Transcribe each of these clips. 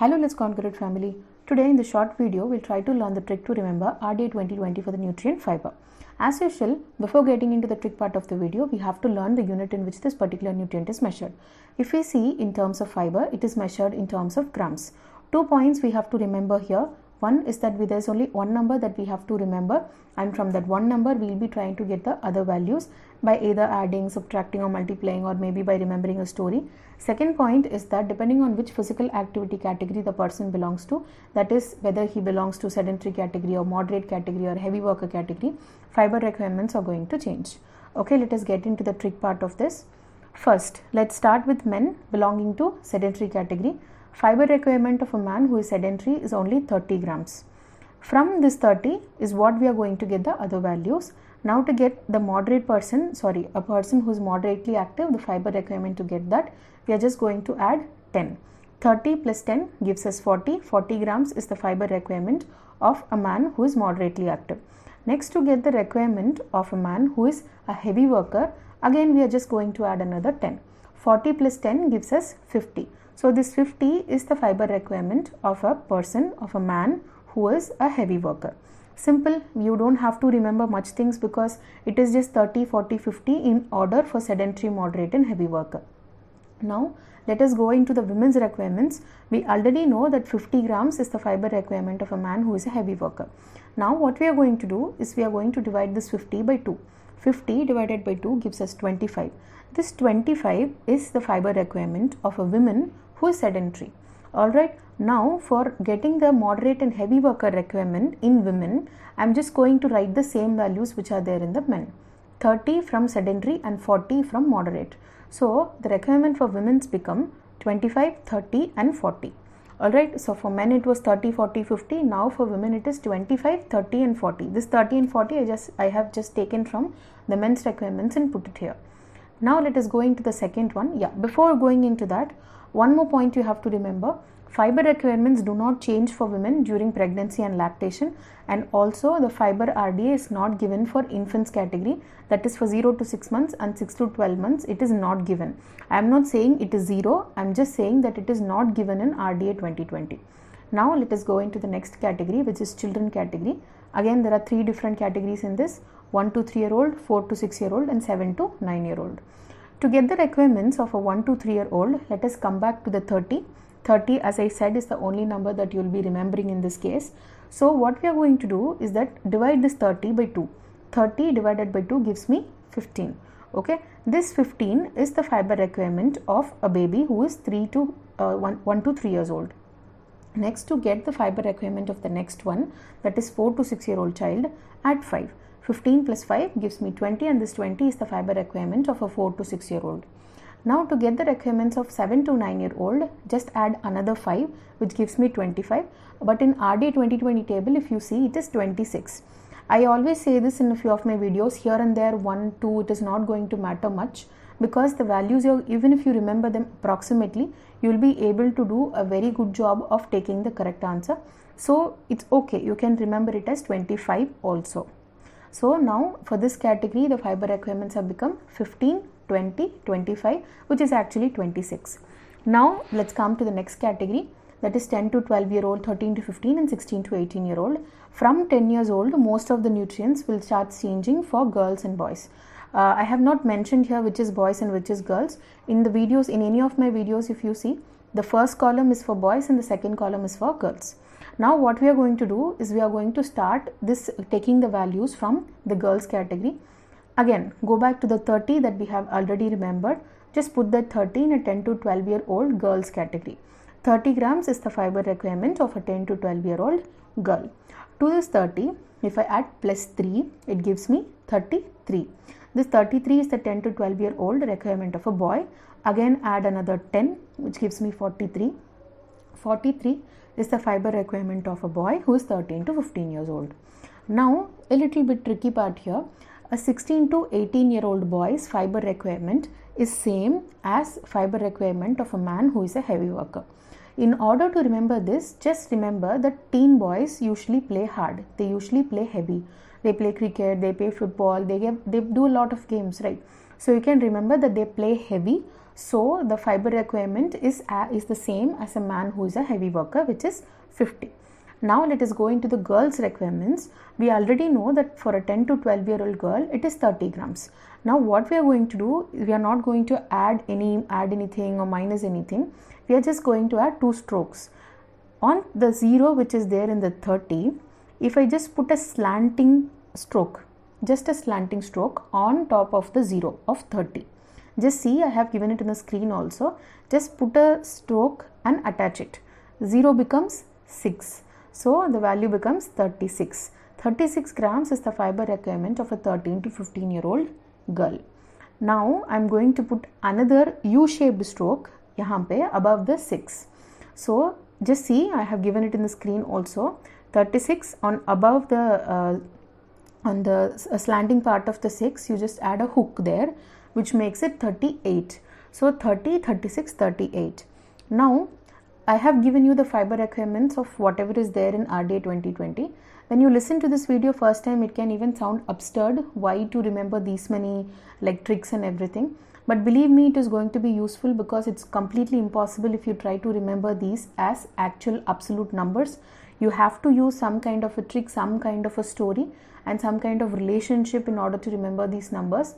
Hello Let's Conquer It family. Today in this short video we'll try to learn the trick to remember RDA 2020 for the nutrient fiber. As usual, before getting into the trick part of the video, we have to learn the unit in which this particular nutrient is measured. If we see in terms of fiber, it is measured in terms of grams. 2 points we have to remember here. One is that there is only one number that we have to remember, and from that one number we will be trying to get the other values by either adding, subtracting or multiplying, or maybe by remembering a story. Second point is that depending on which physical activity category the person belongs to, that is whether he belongs to sedentary category or moderate category or heavy worker category, fiber requirements are going to change. Okay, let us get into the trick part of this. First, let's start with men belonging to sedentary category. Fiber requirement of a man who is sedentary is only 30 grams. From this 30 is what we are going to get the other values. Now to get the moderate person, a person who is moderately active, the fiber requirement to get that, we are just going to add 10. 30 plus 10 gives us 40. 40 grams is the fiber requirement of a man who is moderately active. Next, to get the requirement of a man who is a heavy worker, again we are just going to add another 10. 40 plus 10 gives us 50. So this 50 is the fiber requirement of a person, of a man who is a heavy worker. Simple, you don't have to remember much things because it is just 30, 40, 50 in order for sedentary, moderate and heavy worker. Now let us go into the women's requirements. We already know that 50 grams is the fiber requirement of a man who is a heavy worker. Now what we are going to do is we are going to divide this 50 by 2. 50 divided by 2 gives us 25. This 25 is the fiber requirement of a woman who is sedentary. Alright, now for getting the moderate and heavy worker requirement in women, I am just going to write the same values which are there in the men. 30 from sedentary and 40 from moderate. So the requirement for women's become 25, 30 and 40. Alright, so for men it was 30, 40, 50. Now for women it is 25, 30 and 40. This 30 and 40 I have just taken from the men's requirements and put it here. Now let us go into the second one. Before going into that, one more point you have to remember. Fiber requirements do not change for women during pregnancy and lactation, and also the fiber RDA is not given for infants category, that is for 0 to 6 months and 6 to 12 months it is not given. I am not saying it is 0, I am just saying that it is not given in RDA 2020. Now let us go into the next category, which is children category. Again there are 3 different categories in this: 1 to 3 year old, 4 to 6 year old and 7 to 9 year old. To get the requirements of a 1 to 3 year old, let us come back to the 30. 30, as I said, is the only number that you will be remembering in this case. So what we are going to do is that divide this 30 by 2. 30 divided by 2 gives me 15. Okay, this 15 is the fiber requirement of a baby who is 1 to 3 years old. Next, to get the fiber requirement of the next one, that is 4 to 6 year old child, add 5. 15 plus 5 gives me 20, and this 20 is the fiber requirement of a 4 to 6 year old. Now to get the requirements of 7 to 9 year old, just add another 5, which gives me 25. But in RDA 2020 table, if you see, it is 26. I always say this in a few of my videos, here and there 1, 2, it is not going to matter much, because the values, even if you remember them approximately, you will be able to do a very good job of taking the correct answer. So it's okay, you can remember it as 25 also. So now for this category, the fiber requirements have become 15, 20, 25, which is actually 26. Now let's come to the next category, that is 10 to 12 year old, 13 to 15 and 16 to 18 year old. From 10 years old, most of the nutrients will start changing for girls and boys. I have not mentioned here which is boys and which is girls. In the videos, in any of my videos, if you see, the first column is for boys and the second column is for girls. Now what we are going to do is we are going to start this taking the values from the girls category. Again, go back to the 30 that we have already remembered. Just put that 30 in a 10 to 12 year old girls category. 30 grams is the fiber requirement of a 10 to 12 year old girl. To this 30, if I add plus 3, it gives me 33. This 33 is the 10 to 12 year old requirement of a boy. Again add another 10, which gives me 43. 43 is the fiber requirement of a boy who is 13 to 15 years old. Now a little bit tricky part here. A 16 to 18 year old boy's fiber requirement is same as fiber requirement of a man who is a heavy worker. In order to remember this, just remember that teen boys usually play hard. They usually play heavy. They play cricket, they play football, they do a lot of games, right? So you can remember that they play heavy So the fiber requirement is the same as a man who is a heavy worker, which is 50. Now let us go into the girl's requirements. We already know that for a 10 to 12-year-old girl, it is 30 grams. Now what we are going to do, we are not going to add anything or minus anything. We are just going to add 2 strokes. On the 0 which is there in the 30, if I just put a slanting stroke, just a slanting stroke on top of the 0 of 30. Just see, I have given it in the screen also. Just put a stroke and attach it. 0 becomes 6. So the value becomes 36. 36 grams is the fiber requirement of a 13 to 15-year-old girl. Now I am going to put another U-shaped stroke yahan pe above the 6. So just see, I have given it in the screen also. 36 on above the on the slanting part of the 6, you just add a hook there, which makes it 38. So 30, 36, 38. Now I have given you the fiber requirements of whatever is there in RDA 2020. When you listen to this video first time, it can even sound absurd. Why to remember these many like tricks and everything? But believe me, it is going to be useful, because it's completely impossible if you try to remember these as actual absolute numbers. You have to use some kind of a trick, some kind of a story, and some kind of relationship in order to remember these numbers,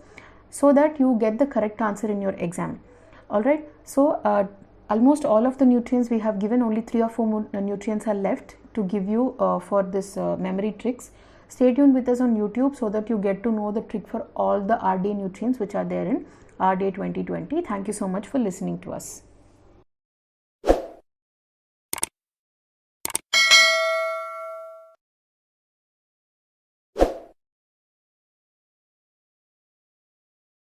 so that you get the correct answer in your exam. Alright, so almost all of the nutrients we have given, only 3 or 4 nutrients are left to give you for this memory tricks. Stay tuned with us on YouTube so that you get to know the trick for all the RDA nutrients which are there in RDA 2020. Thank you so much for listening to us.